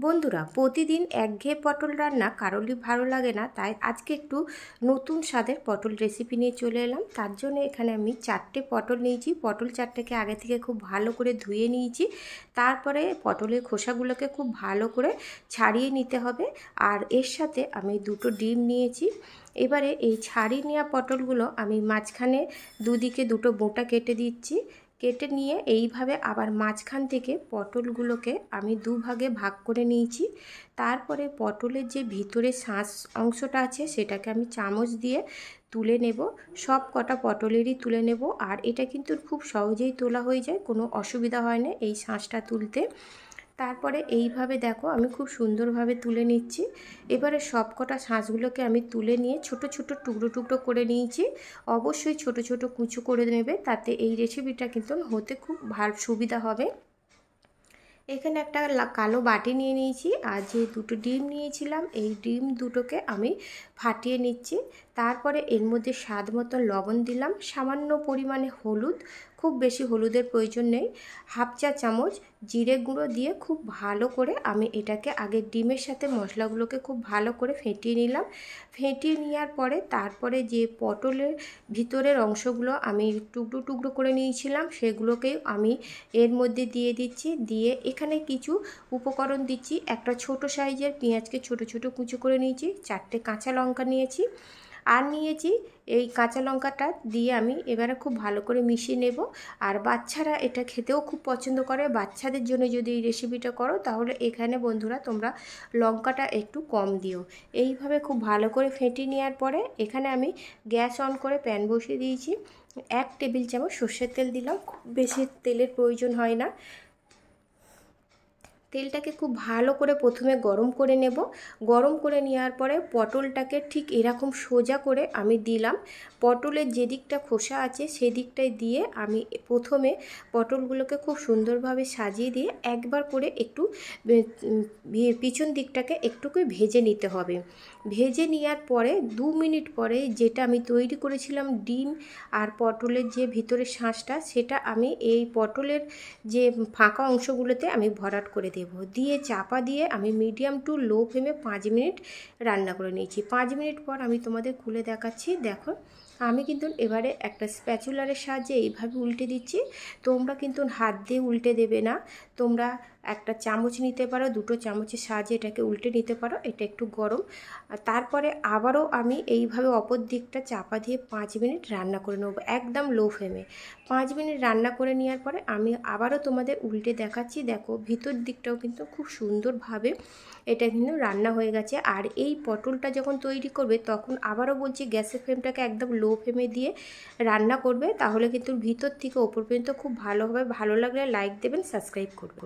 বন্ধুরা, প্রতিদিন একঘেয়ে পটল রান্না কারোরই ভালো লাগে না। তাই আজকে একটু নতুন স্বাদের পটল রেসিপি নিয়ে চলে এলাম। তার জন্য এখানে আমি 4টে পটল নিয়েছি। পটল 4টেকে আগে থেকে খুব ভালো করে ধুয়ে নিয়েছি। তারপরে পটলের খোসাগুলোকে খুব ভালো করে ছাড়িয়ে নিতে হবে। আর এর সাথে আমি 2টো ডিম নিয়েছি। এবারে এই ছাড়িয়ে নেওয়া পটলগুলো আমি মাঝখানে দুদিকে 2টো বোঁটা কেটে দিচ্ছি। কেটে নিয়ে এইভাবে আবার মাঝখান থেকে পটলগুলোকে আমি দুভাগে ভাগ করে নিয়েছি। তারপরে পটলের যে ভিতরে শাঁস অংশটা আছে সেটাকে আমি চামচ দিয়ে তুলে নেব। সব কটা পটলেরই তুলে নেব। আর এটা কিন্তু খুব সহজেই তোলা হয়ে যায়, কোনো অসুবিধা হয় না এই শাঁসটা তুলতে। তারপরে এইভাবে দেখো আমি খুব সুন্দরভাবে তুলে নিচ্ছি। এবারে সব কটা শাঁসগুলোকে আমি তুলে নিয়ে ছোট ছোট টুকরো টুকরো করে নিয়েছি। অবশ্যই ছোট ছোট কুচো করে নেবে, তাতে এই রেসিপিটা কিন্তু হতে খুব ভালো সুবিধা হবে। এখানে একটা কালো বাটি নিয়ে নিয়েছি। আর যে 2টো ডিম নিয়েছিলাম এই ডিম দুটোকে আমি ফাটিয়ে নিচ্ছি। তারপরে এর মধ্যে স্বাদ মতো লবণ দিলাম, সামান্য পরিমাণে হলুদ, খুব বেশি হলুদের প্রয়োজন নেই, হাফ চা চামচ জিরে গুঁড়ো দিয়ে খুব ভালো করে আমি এটাকে আগে ডিমের সাথে মশলাগুলোকে খুব ভালো করে ফেটিয়ে নিলাম। ফেটিয়ে নেওয়ার পরে তারপরে যে পটলের ভিতরের অংশগুলো আমি টুকরো টুকরো করে নিয়েছিলাম সেগুলোকেই আমি এর মধ্যে দিয়ে দিচ্ছি। দিয়ে এখানে কিছু উপকরণ দিচ্ছি। একটা ছোট সাইজের পেঁয়াজকে ছোট ছোট কুচো করে নিয়েছি, 4টে কাঁচা লঙ্কা নিয়েছি আর নিয়েছি এই কাঁচা লঙ্কাটা দিয়ে আমি এবারে খুব ভালো করে মিশিয়ে নেব। আর বাচ্চারা এটা খেতেও খুব পছন্দ করে। বাচ্চাদের জন্য যদি এই রেসিপিটা করো তাহলে এখানে বন্ধুরা তোমরা লঙ্কাটা একটু কম দিও। এইভাবে খুব ভালো করে ফেটিয়ে নেওয়ার পরে এখানে আমি গ্যাস অন করে প্যান বসিয়ে দিয়েছি। 1 টেবিল চামচ সর্ষের তেল দিলাম, খুব বেশি তেলের প্রয়োজন হয় না। তেলটাকে খুব ভালো করে প্রথমে গরম করে নেব। গরম করে নেওয়ার পরে পটলটাকে ঠিক এরকম সোজা করে আমি দিলাম। পটলের যে দিকটা খোসা আছে সেই দিকটায় দিয়ে আমি প্রথমে পটলগুলোকে খুব সুন্দরভাবে সাজিয়ে দিয়ে একবার করে একটু পিছন দিকটাকে একটুকু ভেজে নিতে হবে। ভেজে নেওয়ার পরে 2 মিনিট পরে যেটা আমি তৈরি করেছিলাম ডিম আর পটলের যে ভিতরের শাঁসটা, সেটা আমি এই পটলের যে ফাঁকা অংশগুলোতে আমি ভরাট করে দেব। দিয়ে চাপা দিয়ে আমি মিডিয়াম টু লো ফ্লেমে 5 মিনিট রান্না করে নিয়েছি। 5 মিনিট পর আমি তোমাদের খুলে দেখাচ্ছি। দেখো আমি কিন্তু এবারে একটা স্প্যাচুলারের সাহায্যে এইভাবে উল্টে দিচ্ছি। তোমরা কিন্তু হাত দিয়ে উল্টে দেবে না, তোমরা একটা চামচ নিতে পারো, 2টো চামচের সাহায্যে এটাকে উল্টে নিতে পারো। এটা একটু গরম। আর তারপরে আবারও আমি এইভাবে অপর দিকটা চাপা দিয়ে 5 মিনিট রান্না করে নেব একদম লো ফ্লেমে। 5 মিনিট রান্না করে নেওয়ার পরে আমি আবারও তোমাদের উল্টে দেখাচ্ছি। দেখো ভিতর দিকটাও কিন্তু খুব সুন্দরভাবে এটা কিন্তু রান্না হয়ে গেছে। আর এই পটলটা যখন তৈরি করবে তখন আবারও বলছি গ্যাসের ফ্লেমটাকে একদম লো ফ্লেমে দিয়ে রান্না করবে, তাহলে কিন্তু ভিতর থেকে ওপর পর্যন্ত খুব ভালো হবে। ভালো লাগলে লাইক দেবেন, সাবস্ক্রাইব করবেন।